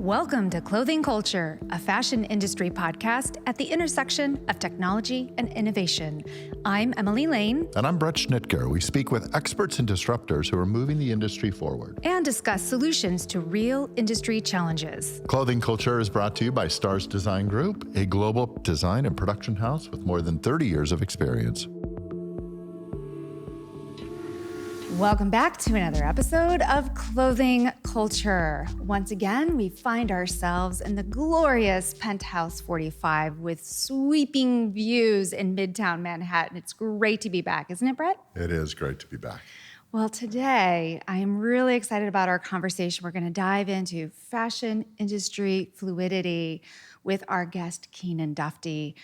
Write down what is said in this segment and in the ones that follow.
Welcome to Clothing Culture, a fashion industry podcast at the intersection of technology and innovation. I'm Emily Lane. And I'm Bret Schnitker. We speak with experts and disruptors who are moving the industry forward And discuss solutions to real industry challenges. Clothing Culture is brought to you by Stars Design Group, a global design and production house with more than 30 years of experience. Welcome back to another episode of Clothing Culture. Once again, we find ourselves in the glorious Penthouse 45 with sweeping views in Midtown Manhattan. It's great to be back, isn't it, Bret? It is great to be back. Well, today I am really excited about our conversation. We're going to dive into fashion industry fluidity with our guest, Keanan Duffty,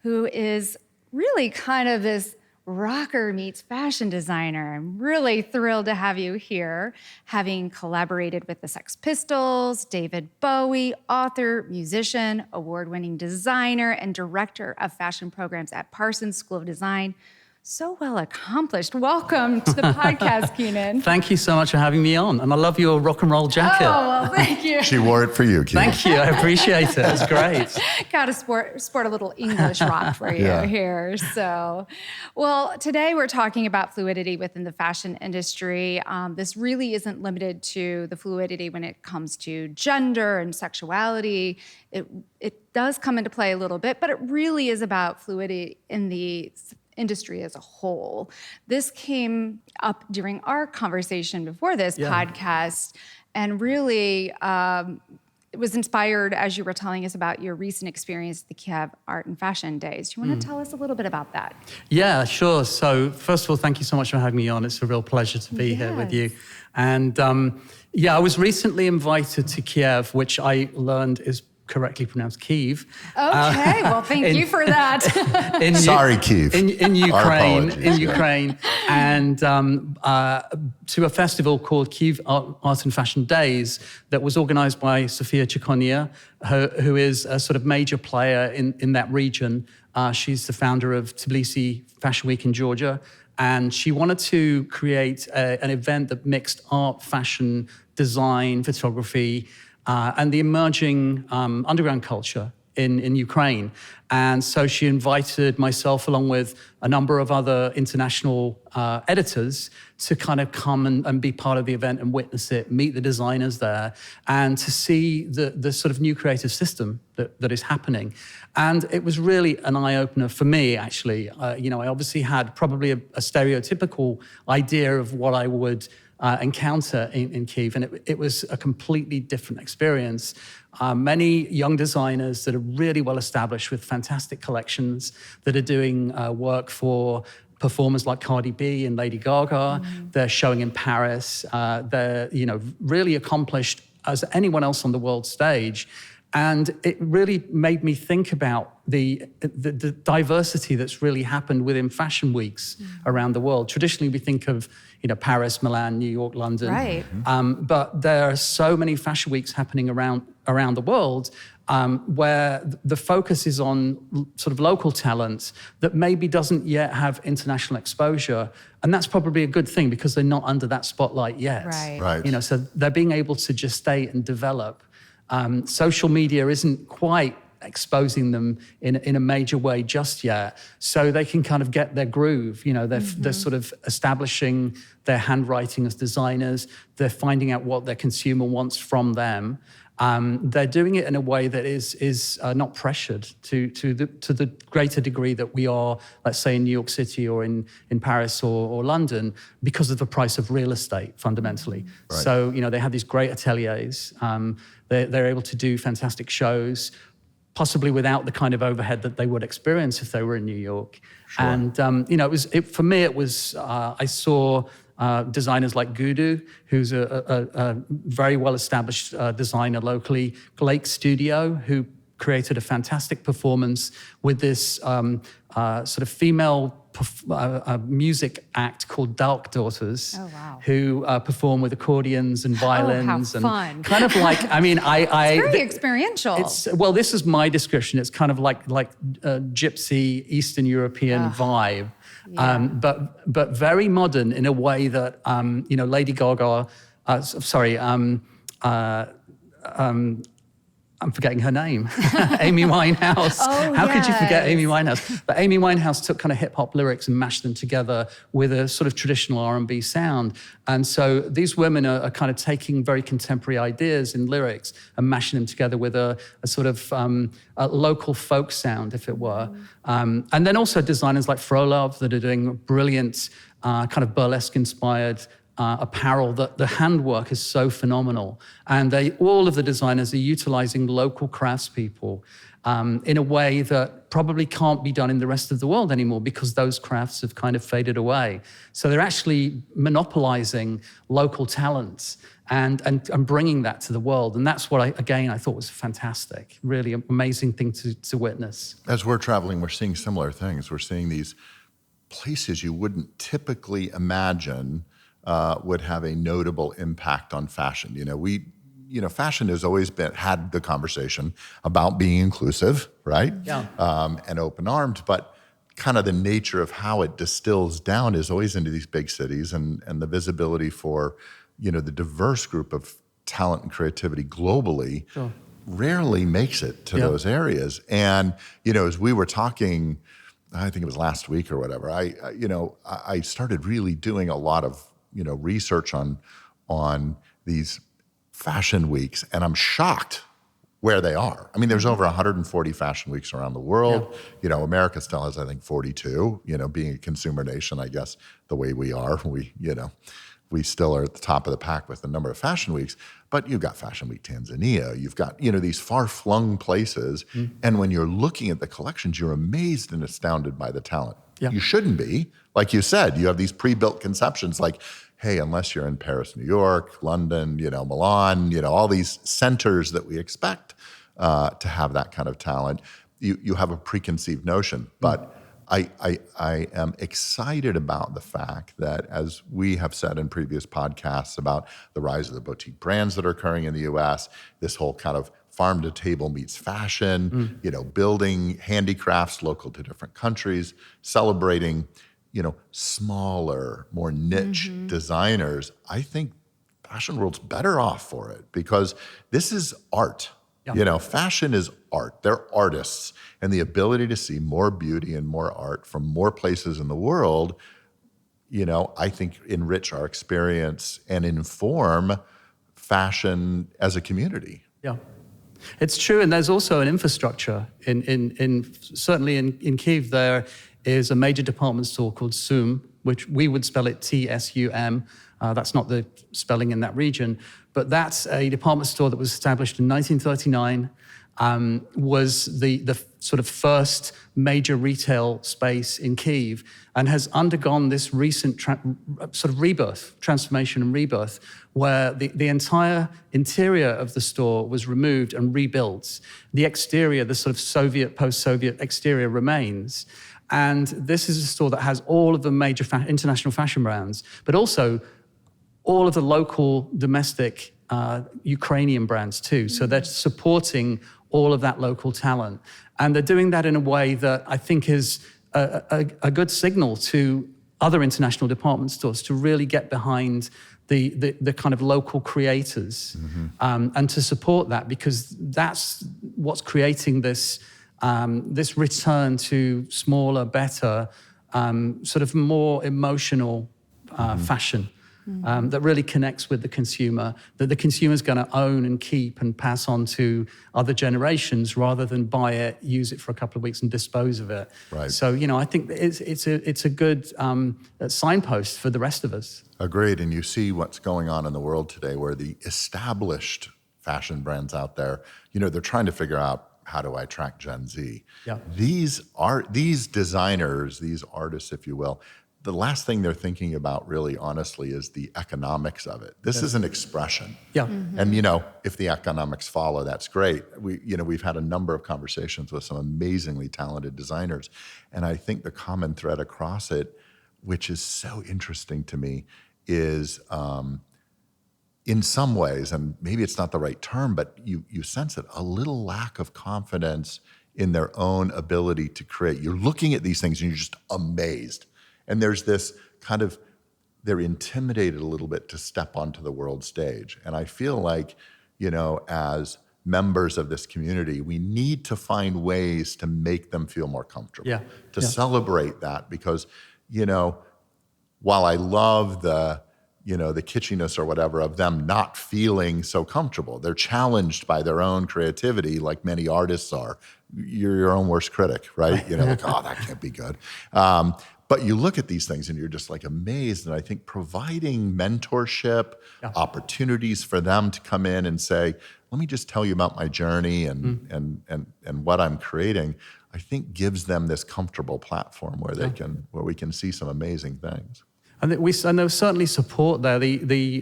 who is really kind of this rocker meets fashion designer. I'm really thrilled to have you here, having collaborated with the Sex Pistols, David Bowie, author, musician, award-winning designer, and director of fashion programs at Parsons School of Design. So well accomplished. Welcome to the podcast, Keanan. Thank you so much for having me on. And I love your rock and roll jacket. Oh, well, thank you. She wore it for you, Keanan. Thank you. I appreciate it. It's great. Got to sport a little English rock for you here. So, well, today we're talking about fluidity within the fashion industry. This really isn't limited to the fluidity when it comes to gender and sexuality. It does come into play a little bit, but it really is about fluidity in the industry as a whole. This came up during our conversation before this podcast, and really it was inspired as you were telling us about your recent experience at the Kyiv Art and Fashion Days. Do you want to tell us a little bit about that? Yeah, sure. So first of all, thank you so much for having me on. It's a real pleasure to be here with you. And I was recently invited to Kyiv, which I learned is correctly pronounced Kyiv. Okay, well, thank you for that. Sorry, Kyiv. In Ukraine, Ukraine, and to a festival called Kyiv Art and Fashion Days that was organized by Sofia Chikonia, who is a sort of major player in that region. She's the founder of Tbilisi Fashion Week in Georgia, and she wanted to create an event that mixed art, fashion, design, photography, and the emerging underground culture in Ukraine. And so she invited myself along with a number of other international editors to kind of come and be part of the event and witness it, meet the designers there, and to see the sort of new creative system that is happening. And it was really an eye-opener for me, actually. I obviously had probably a stereotypical idea of what I would encounter in Kyiv, and it was a completely different experience. Many young designers that are really well established with fantastic collections that are doing work for performers like Cardi B and Lady Gaga. They're showing in Paris. They're really accomplished as anyone else on the world stage. And it really made me think about the diversity that's really happened within fashion weeks around the world. Traditionally, we think of Paris, Milan, New York, London. Right. But there are so many fashion weeks happening around the world where the focus is on sort of local talent that maybe doesn't yet have international exposure. And that's probably a good thing because they're not under that spotlight yet. Right. So they're being able to gestate and develop. Social media isn't quite exposing them in a major way just yet, so they can kind of get their groove. They're sort of establishing their handwriting as designers. They're finding out what their consumer wants from them. They're doing it in a way that is not pressured to the greater degree that we are, let's say, in New York City or in Paris or London, because of the price of real estate, fundamentally. Right. So, they have these great ateliers. They're able to do fantastic shows, possibly without the kind of overhead that they would experience if they were in New York. Sure. And, for me, it was, I saw designers like Gudu, who's a very well-established designer locally, Lake Studio, who created a fantastic performance with this sort of female music act called Dark Daughters, who perform with accordions and violins. Oh, how fun. And kind of like, it's very experiential. This is my description. It's kind of like gypsy Eastern European vibe. Yeah. But very modern in a way that Lady Gaga, I'm forgetting her name, Amy Winehouse. Oh, How could you forget yes. Amy Winehouse? But Amy Winehouse took kind of hip hop lyrics and mashed them together with a sort of traditional R&B sound. And so these women are kind of taking very contemporary ideas in lyrics and mashing them together with a sort of a local folk sound, if it were. And then also designers like Frolov that are doing brilliant kind of burlesque-inspired apparel. That the handwork is so phenomenal, and all of the designers are utilizing local craftspeople in a way that probably can't be done in the rest of the world anymore because those crafts have kind of faded away. So they're actually monopolizing local talents and bringing that to the world, and that's what I thought was fantastic. Really amazing thing to witness. As we're traveling, we're seeing similar things. We're seeing these places you wouldn't typically imagine would have a notable impact on fashion. Fashion has always had the conversation about being inclusive, right? Yeah. And open-armed, but kind of the nature of how it distills down is always into these big cities, and the visibility for, the diverse group of talent and creativity globally rarely makes it to those areas. And, as we were talking, I think it was last week or whatever, I started really doing a lot of research on these fashion weeks, and I'm shocked where they are. I mean, there's over 140 fashion weeks around the world. Yeah. America still has, I think, 42. Being a consumer nation, I guess the way we are, we still are at the top of the pack with the number of fashion weeks. But you've got Fashion Week Tanzania, you've got these far-flung places, and when you're looking at the collections, you're amazed and astounded by the talent. Yeah. You shouldn't be. Like you said, you have these pre-built conceptions like, hey, unless you're in Paris, New York, London, Milan, all these centers that we expect to have that kind of talent, you have a preconceived notion. But I am excited about the fact that, as we have said in previous podcasts about the rise of the boutique brands that are occurring in the US, this whole kind of farm to table meets fashion, building handicrafts local to different countries, celebrating, smaller, more niche designers. I think fashion world's better off for it because this is art. Yeah. Fashion is art. They're artists, and the ability to see more beauty and more art from more places in the world, I think enrich our experience and inform fashion as a community. Yeah. It's true, and there's also an infrastructure certainly in Kyiv. There is a major department store called Tsum, which we would spell it Tsum. That's not the spelling in that region, but that's a department store that was established in 1939. Was the sort of first major retail space in Kyiv, and has undergone this recent sort of rebirth, transformation and rebirth, where the entire interior of the store was removed and rebuilt. The exterior, the sort of post-Soviet exterior remains. And this is a store that has all of the major international fashion brands, but also all of the local domestic Ukrainian brands too. So they're supporting all of that local talent. And they're doing that in a way that I think is a good signal to other international department stores to really get behind the kind of local creators and to support that, because that's what's creating this return to smaller, better, sort of more emotional fashion. That really connects with the consumer, that the consumer's going to own and keep and pass on to other generations rather than buy it, use it for a couple of weeks and dispose of it. Right. So, I think it's a good signpost for the rest of us. Agreed. And you see what's going on in the world today where the established fashion brands out there, they're trying to figure out, how do I attract Gen Z? Yeah. These designers, these artists, if you will, the last thing they're thinking about, really honestly, is the economics of it. This is an expression. Yeah. And if the economics follow, that's great. We've had a number of conversations with some amazingly talented designers, and I think the common thread across it, which is so interesting to me, is in some ways, and maybe it's not the right term, but you sense it, a little lack of confidence in their own ability to create. You're looking at these things and you're just amazed. And there's this kind of, they're intimidated a little bit to step onto the world stage. And I feel like, as members of this community, we need to find ways to make them feel more comfortable, to celebrate that. Because, while I love the kitschiness or whatever of them not feeling so comfortable, they're challenged by their own creativity, like many artists are. You're your own worst critic, right? Like, oh, that can't be good. But you look at these things and you're just like amazed. And I think providing mentorship, opportunities for them to come in and say, let me just tell you about my journey and what I'm creating, I think gives them this comfortable platform where where we can see some amazing things. And there's certainly support there. The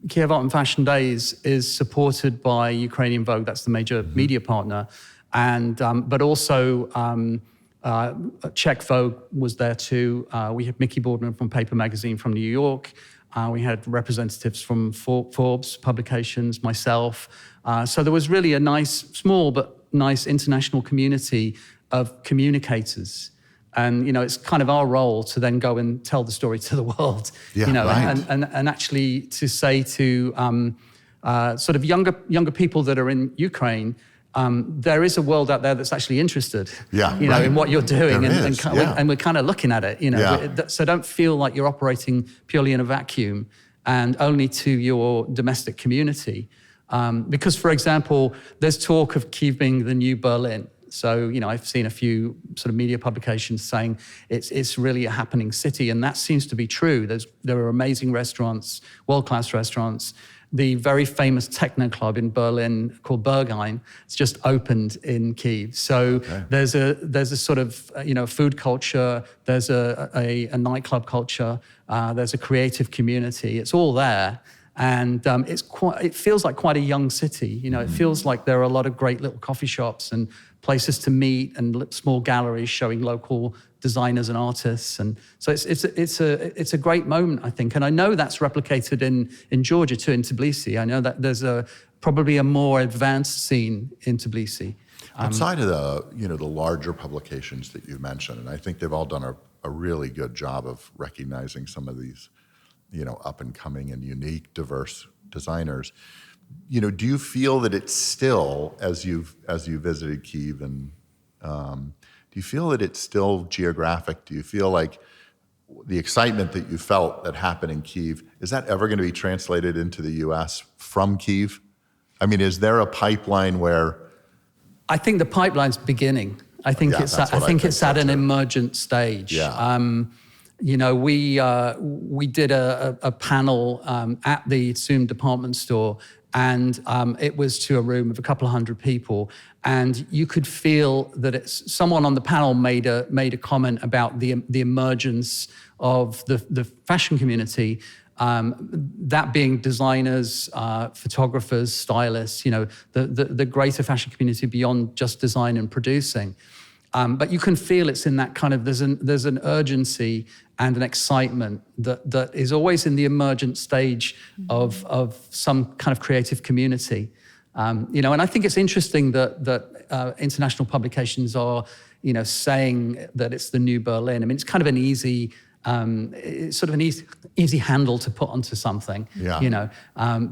Kyiv Art and Fashion Days is supported by Ukrainian Vogue. That's the major media partner, and but also Czech Vogue was there too. We had Mickey Boardman from Paper Magazine from New York. We had representatives from Forbes publications, myself. So there was really a nice, small but nice international community of communicators. And, it's kind of our role to then go and tell the story to the world, and actually to say to sort of younger people that are in Ukraine, there is a world out there that's actually interested, in what you're doing, and we're kind of looking at it, so don't feel like you're operating purely in a vacuum and only to your domestic community. Because, for example, there's talk of Kyiv being the new Berlin. So, I've seen a few sort of media publications saying it's really a happening city, and that seems to be true. There are amazing restaurants, world-class restaurants. The very famous techno club in Berlin called Berghain, it's just opened in Kyiv. So there's a sort of food culture. There's a nightclub culture. There's a creative community. It's all there. And it feels like quite a young city. It feels like there are a lot of great little coffee shops and places to meet and small galleries showing local designers and artists. And so it's a great moment, I think. And I know that's replicated in Georgia too, in Tbilisi. I know that there's probably a more advanced scene in Tbilisi. Outside of the larger publications that you mentioned, and I think they've all done a really good job of recognizing some of these up and coming and unique, diverse designers. Do you feel that it's still, as you visited Kyiv, and do you feel that it's still geographic? Do you feel like the excitement that you felt that happened in Kyiv, is that ever going to be translated into the U.S. from Kyiv? I mean, is there a pipeline where? I think the pipeline's beginning. I think it's at an emergent stage. Yeah. We did a panel at the Tsum department store, and it was to a room of a couple of hundred people, and you could feel that someone on the panel made a comment about the emergence of the fashion community, that being designers, photographers, stylists, the greater fashion community beyond just design and producing. But you can feel it's in that kind of, there's an urgency and an excitement that is always in the emergent stage of some kind of creative community. And I think it's interesting that international publications are, saying that it's the new Berlin. I mean, it's kind of an easy, it's sort of an easy handle to put onto something,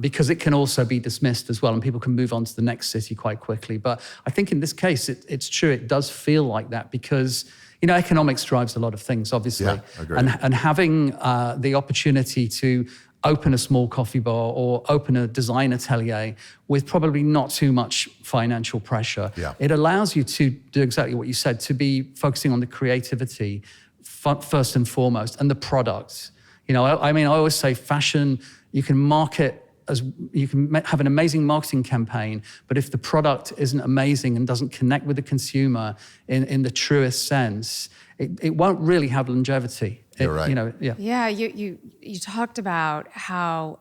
because it can also be dismissed as well, and people can move on to the next city quite quickly. But I think in this case, it's true. It does feel like that because, economics drives a lot of things, obviously. Yeah, agreed. And having the opportunity to open a small coffee bar or open a design atelier with probably not too much financial pressure, it allows you to do exactly what you said, to be focusing on the creativity first and foremost, and the products. I always say fashion, you can market you can have an amazing marketing campaign, but if the product isn't amazing and doesn't connect with the consumer in the truest sense, it won't really have longevity. You're right. Yeah, you talked about how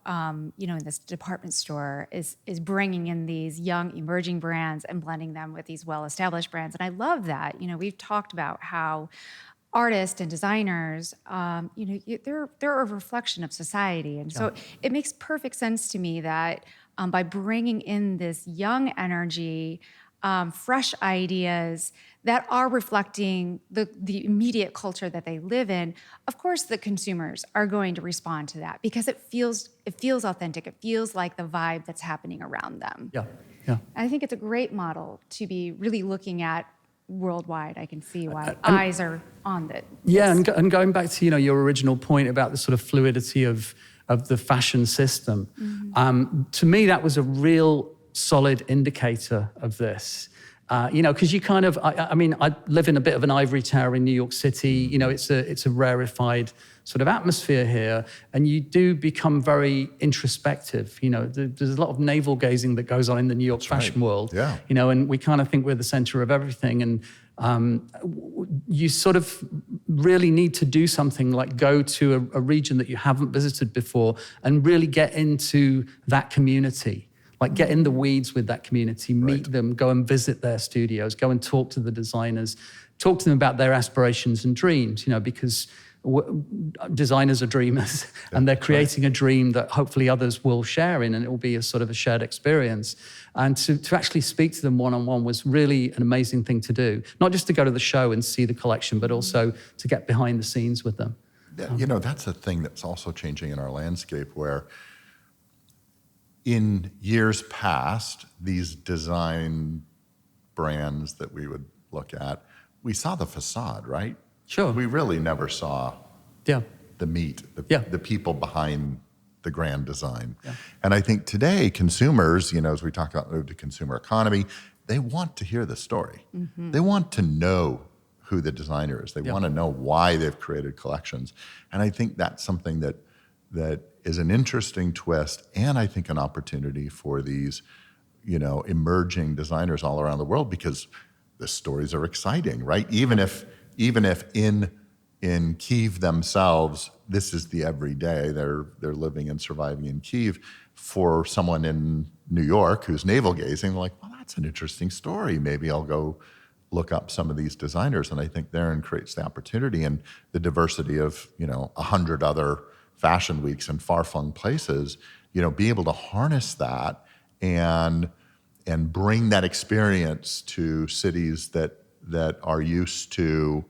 in this department store is bringing in these young emerging brands and blending them with these well-established brands, and I love that. We've talked about how artists and designers, they're a reflection of society. And so it makes perfect sense to me that by bringing in this young energy, fresh ideas, that are reflecting the immediate culture that they live in, of course the consumers are going to respond to that because it feels authentic. It feels like the vibe that's happening around them. Yeah, yeah. I think it's a great model to be really looking at worldwide. I can see why eyes are on it. Yeah, and going back to your original point about the sort of fluidity of the fashion system, to me that was a real solid indicator of this. Because you kind of, I live in a bit of an ivory tower in New York City. It's a rarefied sort of atmosphere here, and you do become very introspective. There's a lot of navel gazing that goes on in the New York fashion world. Yeah. And we kind of think we're the center of everything, and you sort of really need to do something like go to a region that you haven't visited before and really get into that community. Like get in the weeds with that community, meet them, go and visit their studios, go and talk to the designers, talk to them about their aspirations and dreams, because designers are dreamers and they're creating a dream that hopefully others will share in, and it will be a sort of a shared experience. And to actually speak to them one-on-one was really an amazing thing to do. Not just to go to the show and see the collection, but also to get behind the scenes with them. That's a thing that's also changing in our landscape where in years past, these design brands that we would look at, we saw the facade, right? Sure. We really never saw the meat, the people behind the grand design. Yeah. And I think today, consumers, as we talk about move to consumer economy, they want to hear the story. Mm-hmm. They want to know who the designer is. They want to know why they've created collections. And I think that's something that is an interesting twist, and I think an opportunity for these, emerging designers all around the world, because the stories are exciting, right? Even if in Kyiv themselves, this is the everyday, they're living and surviving in Kyiv. For someone in New York who's navel gazing, like, well, that's an interesting story. Maybe I'll go look up some of these designers. And I think therein creates the opportunity and the diversity of 100 other fashion weeks in far-flung places, be able to harness that and bring that experience to cities that are used to,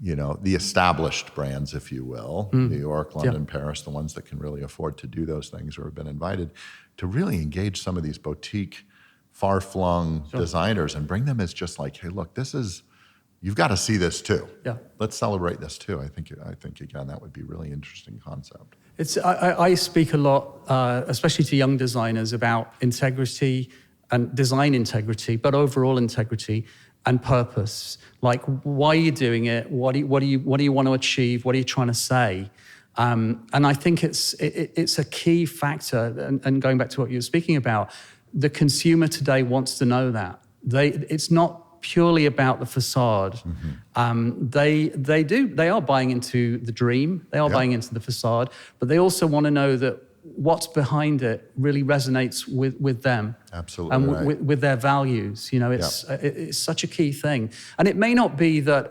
the established brands, if you will, New York, London, Paris, the ones that can really afford to do those things or have been invited, to really engage some of these boutique, far-flung designers and bring them as just like, hey, look, you've got to see this too. Yeah. Let's celebrate this too. I think again, that would be a really interesting concept. I speak a lot, especially to young designers, about integrity and design integrity, but overall integrity and purpose. Like, why are you doing it? What do you want to achieve? What are you trying to say? And I think it's a key factor. And going back to what you were speaking about, the consumer today wants to know that. It's not purely about the facade. Mm-hmm. They are buying into the dream, they are buying into the facade, but they also want to know that what's behind it really resonates with them. Absolutely. And with their values. It's such a key thing. And it may not be that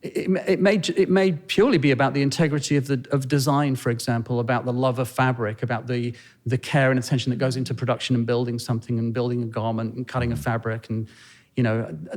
it may purely be about the integrity of design, for example, about the love of fabric, about the care and attention that goes into production and building something and building a garment and cutting a fabric and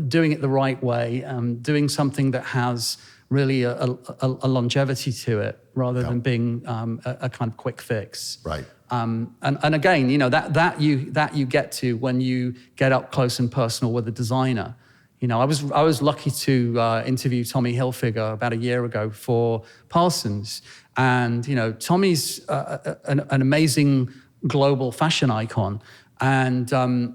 doing it the right way, doing something that has really a longevity to it rather than being a kind of quick fix. Right. And again, that you get to when you get up close and personal with a designer. I was lucky to interview Tommy Hilfiger about a year ago for Parsons, and Tommy's an amazing global fashion icon, and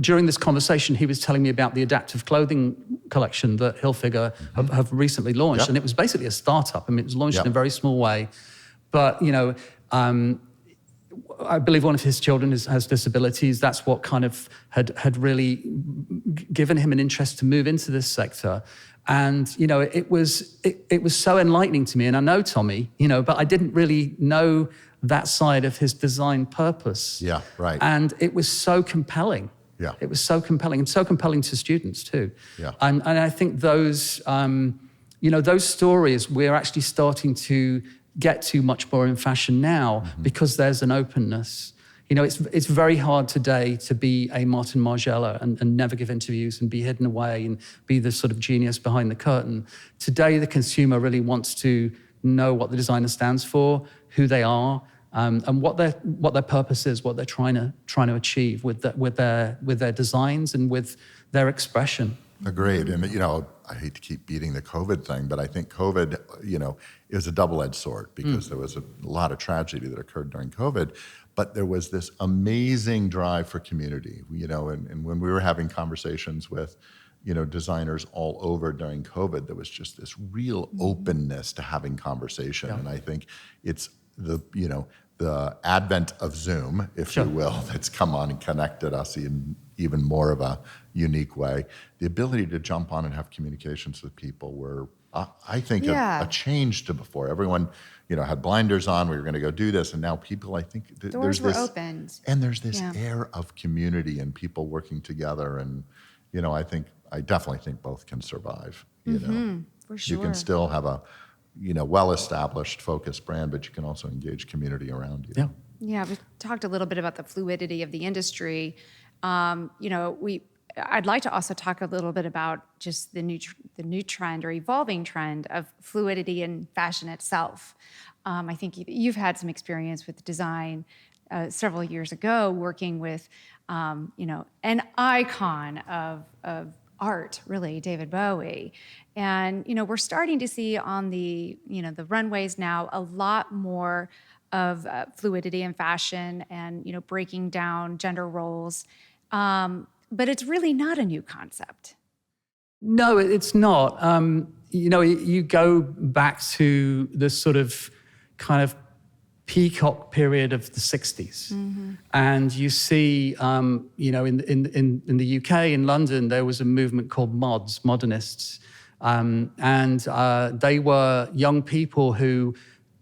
during this conversation, he was telling me about the adaptive clothing collection that Hilfiger have recently launched. And it was basically a startup. It was launched in a very small way. But, I believe one of his children has disabilities. That's what kind of had really given him an interest to move into this sector. And, it was so enlightening to me. And I know Tommy, but I didn't really know that side of his design purpose. Yeah, right. And it was so compelling. Yeah. It was so compelling, and so compelling to students too. Yeah. And I think those stories we're actually starting to get to much more in fashion now because there's an openness. It's very hard today to be a Martin Margiela and never give interviews and be hidden away and be the sort of genius behind the curtain. Today, the consumer really wants to know what the designer stands for, who they are, and what their purpose is, what they're trying to achieve with their designs and with their expression. Agreed. And, I hate to keep beating the COVID thing, but I think COVID, is a double-edged sword because there was a lot of tragedy that occurred during COVID, but there was this amazing drive for community, and when we were having conversations with, designers all over during COVID, there was just this real openness to having conversation. Yeah. And I think it's the advent of Zoom, if you will, that's come on and connected us in even more of a unique way. The ability to jump on and have communications with people were, I think, a change to before. Everyone, had blinders on. We were going to go do this, and now people, I think, doors were opened, and there's this air of community and people working together. And I definitely think both can survive. For sure. You can still have a well-established, focused brand, but you can also engage community around you. Yeah, we talked a little bit about the fluidity of the industry. I'd like to also talk a little bit about just the new trend or evolving trend of fluidity in fashion itself. I think you've had some experience with design several years ago, working with an icon of art, really, David Bowie. And we're starting to see on the the runways now a lot more of fluidity in fashion and breaking down gender roles. But it's really not a new concept. No, it's not. You go back to the sort of kind of peacock period of the 60s. And you see, in the UK, in London, there was a movement called modernists. And they were young people who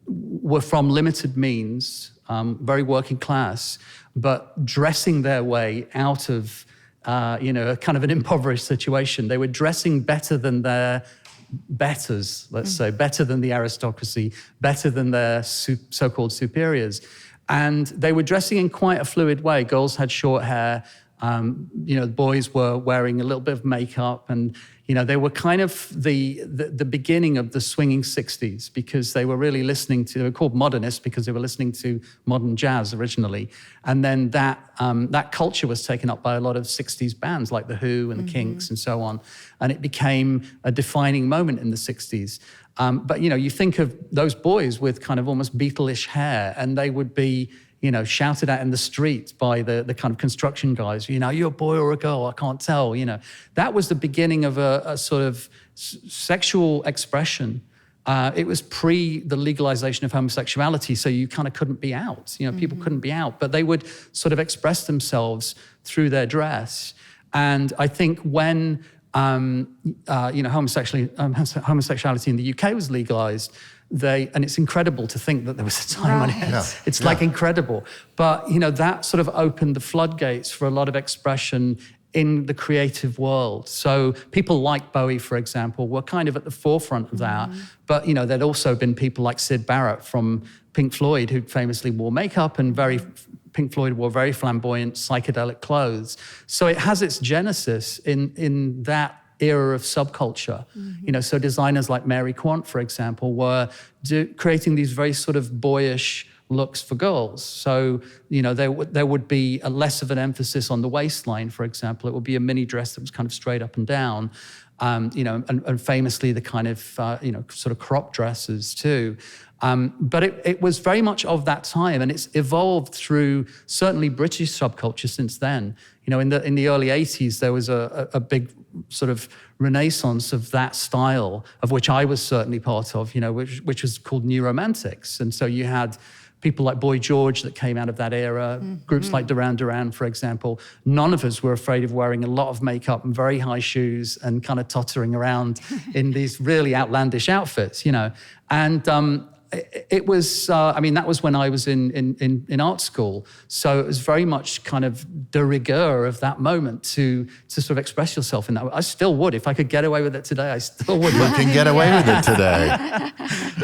were from limited means, very working class, but dressing their way out of a kind of an impoverished situation. They were dressing better than their betters, let's say, better than the aristocracy, better than their so-called superiors. And they were dressing in quite a fluid way. Girls had short hair. The boys were wearing a little bit of makeup, and they were kind of the beginning of the swinging 60s, because they were really listening to, they were called modernists because they were listening to modern jazz originally. And then that culture was taken up by a lot of 60s bands like The Who and the Kinks and so on. And it became a defining moment in the 60s. But you think of those boys with kind of almost Beatle-ish hair, and they would be shouted at in the streets by the kind of construction guys, you're a boy or a girl, I can't tell, That was the beginning of a sort of sexual expression. It was pre the legalization of homosexuality, so you kind of couldn't be out. People couldn't be out, but they would sort of express themselves through their dress. And I think when homosexuality in the UK was legalized, and it's incredible to think that there was a time when it's like incredible. But, that sort of opened the floodgates for a lot of expression in the creative world. So people like Bowie, for example, were kind of at the forefront of that. But, there'd also been people like Syd Barrett from Pink Floyd, who famously wore makeup, and Pink Floyd wore very flamboyant psychedelic clothes. So it has its genesis in that era of subculture. So designers like Mary Quant, for example, were creating these very sort of boyish looks for girls. So, there would be a less of an emphasis on the waistline, for example. It would be a mini dress that was kind of straight up and down, and famously the kind of, sort of crop dresses too. But it was very much of that time, and it's evolved through certainly British subculture since then. In the early 80s, there was a big sort of renaissance of that style, of which I was certainly part of, which was called New Romantics. And so you had people like Boy George that came out of that era, groups like Duran Duran, for example. None of us were afraid of wearing a lot of makeup and very high shoes and kind of tottering around in these really outlandish outfits, And it was, that was when I was in art school. So it was very much kind of de rigueur of that moment to sort of express yourself in that way. I still would. If I could get away with it today, I still would. You can get away with it today.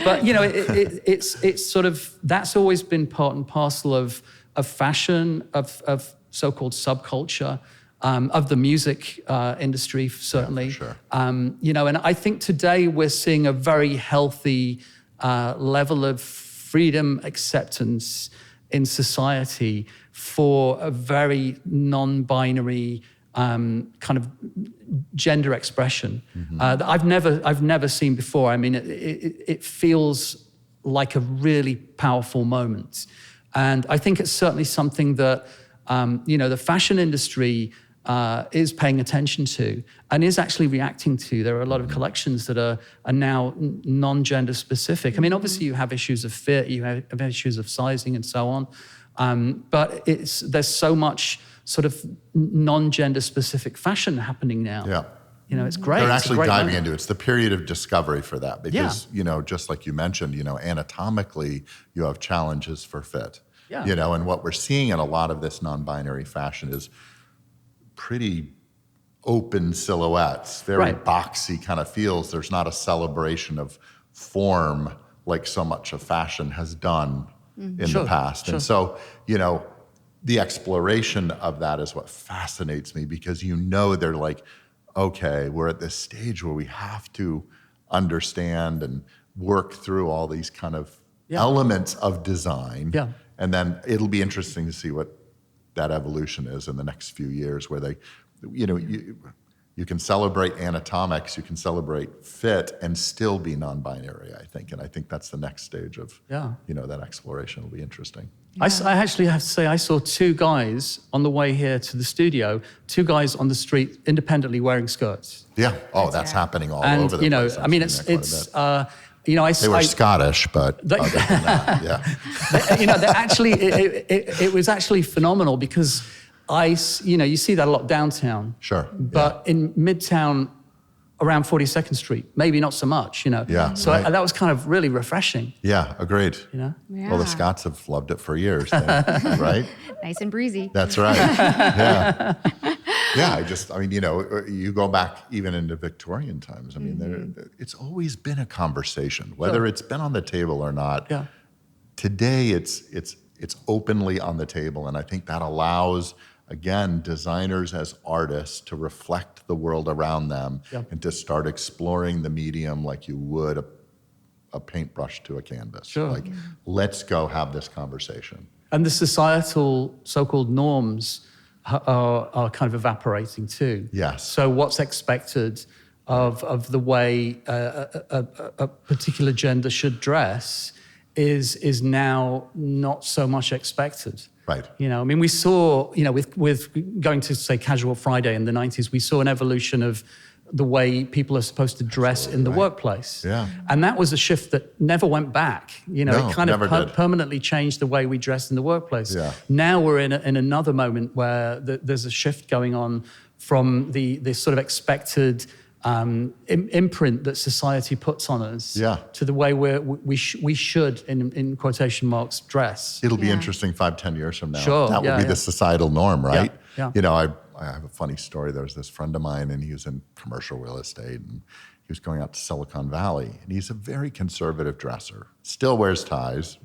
But, it's sort of, that's always been part and parcel of fashion, of so-called subculture, of the music industry, certainly. Yeah, for sure. And I think today we're seeing a very healthy level of freedom, acceptance in society for a very non-binary kind of gender expression that I've never seen before. I mean, it feels like a really powerful moment, and I think it's certainly something that the fashion industry is paying attention to and is actually reacting to. There are a lot of collections that are now non-gender specific. I mean, obviously you have issues of fit, you have issues of sizing and so on, but there's so much sort of non-gender specific fashion happening now. Yeah. It's great. They're It's a actually great diving moment. into it. It's the period of discovery for that because, just like you mentioned, anatomically, you have challenges for fit. Yeah. And what we're seeing in a lot of this non-binary fashion is pretty open silhouettes, very Right. boxy kind of feels. There's not a celebration of form like so much of fashion has done in Sure, the past. sure. And so, the exploration of that is what fascinates me because they're like, okay, we're at this stage where we have to understand and work through all these kind of elements of design. Yeah. And then it'll be interesting to see what that evolution is in the next few years where you can celebrate anatomics, you can celebrate fit and still be non-binary, I think. And I think that's the next stage of, that exploration will be interesting. I actually have to say I saw two guys on the way here to the studio, two guys on the street independently wearing skirts. Yeah. Oh, that's happening all And, over the place. I mean, I've seen that quite a bit. They were I Scottish, but other than that, yeah. they actually, it was actually phenomenal because you see that a lot downtown. Sure. But in Midtown, around 42nd Street, maybe not so much, Yeah, So right. that was kind of really refreshing, Yeah, agreed. Yeah. Well, the Scots have loved it for years, right? Nice and breezy. That's right. Yeah. Yeah, you go back even into Victorian times. I mean, it's always been a conversation, whether it's been on the table or not. Yeah. Today, it's openly on the table, and I think that allows, again, designers as artists to reflect the world around them and to start exploring the medium like you would a paintbrush to a canvas. Sure. Like, let's go have this conversation. And the societal so-called norms are kind of evaporating too. Yes. So what's expected of the way a particular gender should dress is now not so much expected. Right. I mean, we saw, with going to, say, Casual Friday in the 90s, we saw an evolution of the way people are supposed to dress in the workplace. Yeah. And that was a shift that never went back. No, it kind of never did. permanently changed the way we dress in the workplace. Yeah. Now we're in another moment where there's a shift going on from the sort of expected imprint that society puts on us to the way we should, in quotation marks, dress. It'll be interesting 5-10 years from now. Sure, That will be the societal norm, right? Yeah. I have a funny story. There was this friend of mine, and he was in commercial real estate, and he was going out to Silicon Valley, and he's a very conservative dresser. Still wears ties,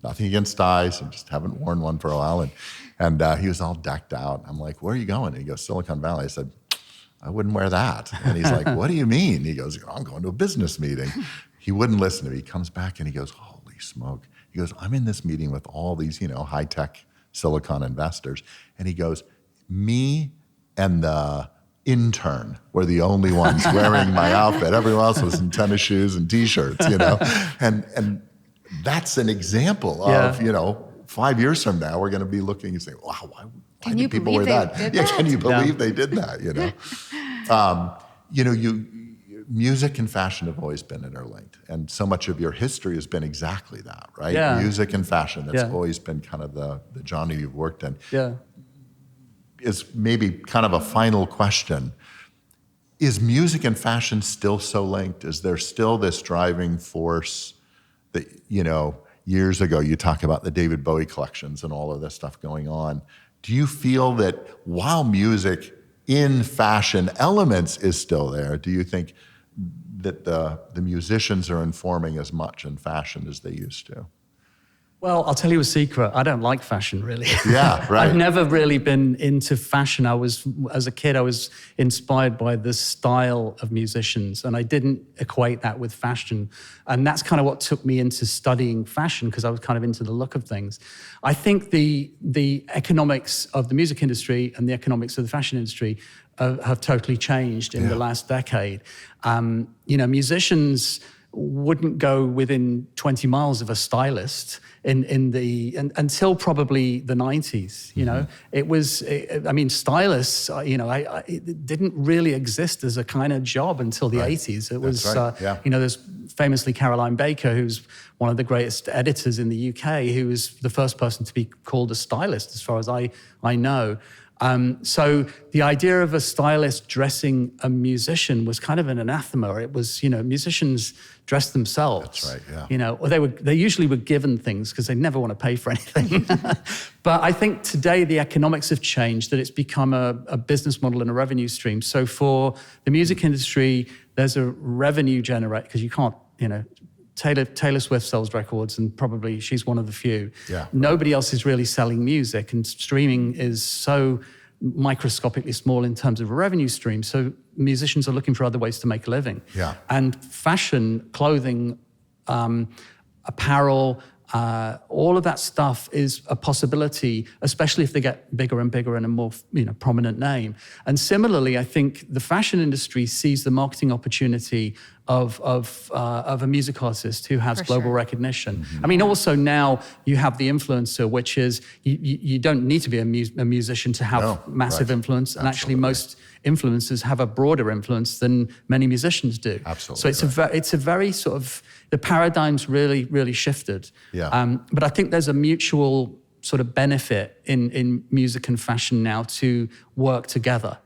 nothing against ties, and just haven't worn one for a while. And he was all decked out. I'm like, where are you going? And he goes, Silicon Valley. I said, I wouldn't wear that. And he's like, what do you mean? He goes, I'm going to a business meeting. He wouldn't listen to me. He comes back and he goes, holy smoke. He goes, I'm in this meeting with all these, high-tech Silicon investors. And he goes, me and the intern were the only ones wearing my outfit. Everyone else was in tennis shoes and T-shirts, And that's an example of, 5 years from now, we're going to be looking and saying, wow, why did people wear that? Can you believe they did that? Music and fashion have always been interlinked, and so much of your history has been exactly that, right? Yeah. Music and fashion, that's always been kind of the genre you've worked in. Yeah. Is maybe kind of a final question. Is music and fashion still so linked? Is there still this driving force that, years ago you talk about the David Bowie collections and all of this stuff going on? Do you feel that while music in fashion elements is still there, do you think that the musicians are informing as much in fashion as they used to? Well, I'll tell you a secret. I don't like fashion, really. Yeah, right. I've never really been into fashion. As a kid, I was inspired by the style of musicians, and I didn't equate that with fashion. And that's kind of what took me into studying fashion, because I was kind of into the look of things. I think the economics of the music industry and the economics of the fashion industry have totally changed in the last decade. Musicians wouldn't go within 20 miles of a stylist until probably the 90s. It was, stylists, it didn't really exist as a kind of job until the 80s. It was, there's famously Caroline Baker, who's one of the greatest editors in the UK, who was the first person to be called a stylist, as far as I know. So the idea of a stylist dressing a musician was kind of an anathema. It was, musicians dressed themselves. That's right, yeah. Or they usually were given things because they never want to pay for anything. But I think today the economics have changed, that it's become a business model and a revenue stream. So for the music industry, there's a revenue generator, because you can't, Taylor Swift sells records, and probably she's one of the few. Yeah. Nobody else is really selling music, and streaming is so microscopically small in terms of a revenue stream. So musicians are looking for other ways to make a living. Yeah. And fashion, clothing, apparel, all of that stuff is a possibility, especially if they get bigger and bigger and a more prominent name. And similarly, I think the fashion industry sees the marketing opportunity of a music artist who has global recognition. Mm-hmm. I mean, also now you have the influencer, which is you don't need to be a musician to have massive influence. And actually, most influencers have a broader influence than many musicians do. Absolutely. So it's a very sort of, the paradigm's really, really shifted. Yeah. But I think there's a mutual sort of benefit in music and fashion now to work together.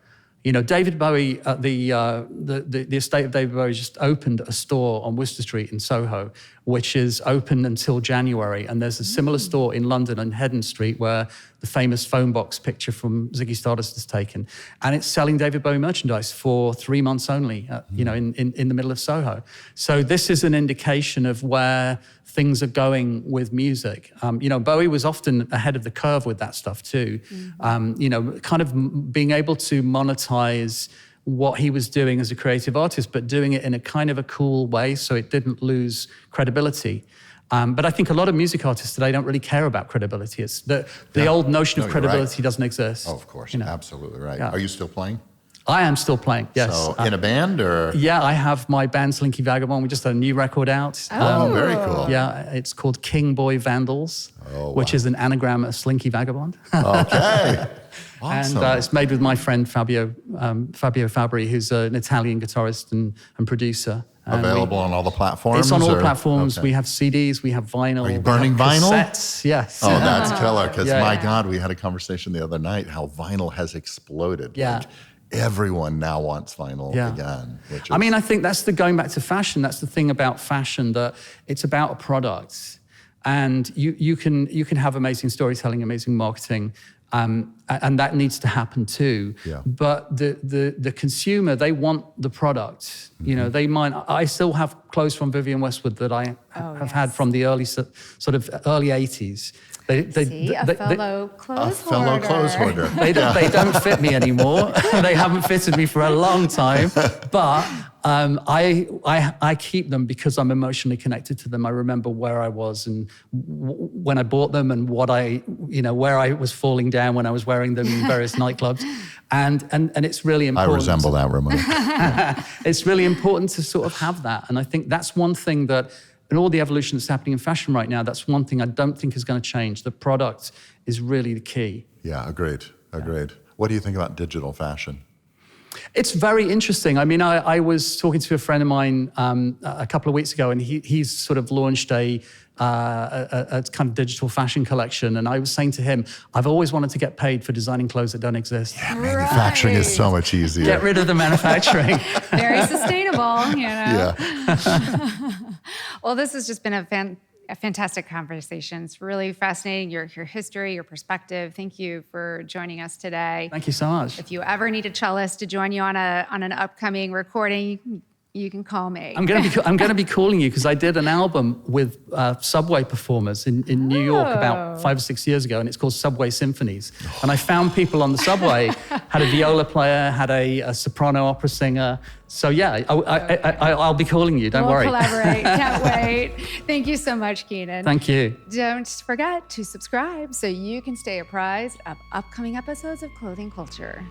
David Bowie, the estate of David Bowie just opened a store on Worcester Street in Soho, which is open until January. And there's a similar store in London on Haddon Street where the famous phone box picture from Ziggy Stardust is taken. And it's selling David Bowie merchandise for 3 months only, in the middle of Soho. So this is an indication of where things are going with music. Bowie was often ahead of the curve with that stuff too. Kind of being able to monetize what he was doing as a creative artist, but doing it in a kind of a cool way so it didn't lose credibility. But I think a lot of music artists today don't really care about credibility. It's the old notion of credibility doesn't exist. Oh, of course, absolutely right. Yeah. Are you still playing? I am still playing, yes. So in a band or? Yeah, I have my band Slinky Vagabond. We just had a new record out. Oh, very cool. Yeah, it's called King Boy Vandals, which is an anagram of Slinky Vagabond. Okay. Awesome. And it's made with my friend Fabio Fabri, who's an Italian guitarist and producer. Available on all the platforms? It's on all platforms. Okay. We have CDs, we have vinyl. Are you burning vinyl? Cassettes, yes. Oh, that's killer. Because my God, we had a conversation the other night how vinyl has exploded. Yeah. Like, everyone now wants vinyl again. I mean, I think that's going back to fashion. That's the thing about fashion, that it's about a product. And you can have amazing storytelling, amazing marketing, and that needs to happen too. Yeah. But the consumer, they want the product. Mm-hmm. They might. I still have clothes from Vivienne Westwood that I have had from the early 80s. A fellow clothes hoarder. They don't fit me anymore. They haven't fitted me for a long time. But I keep them because I'm emotionally connected to them. I remember where I was and when I bought them and where I was falling down when I was wearing them in various nightclubs. And it's really important. I resemble that, Ramon. It's really important to sort of have that. And I think that's one thing that, in all the evolution that's happening in fashion right now, that's one thing I don't think is going to change. The product is really the key. Yeah, agreed. What do you think about digital fashion? It's very interesting. I mean, I was talking to a friend of mine a couple of weeks ago, and he's sort of launched a kind of digital fashion collection. And I was saying to him, I've always wanted to get paid for designing clothes that don't exist. Yeah, manufacturing is so much easier. Get rid of the manufacturing. Very sustainable, Yeah. Well, this has just been a fantastic conversation. It's really fascinating, your history, your perspective. Thank you for joining us today. Thank you so much. If you ever need a cellist to join you on an upcoming recording, You can call me. I'm going to be calling you because I did an album with Subway performers in New York about 5 or 6 years ago, and it's called Subway Symphonies. And I found people on the subway, had a viola player, had a soprano opera singer. So yeah, I'll be calling you, don't worry. We'll collaborate, can't wait. Thank you so much, Keanan. Thank you. Don't forget to subscribe so you can stay apprised of upcoming episodes of Clothing Culture.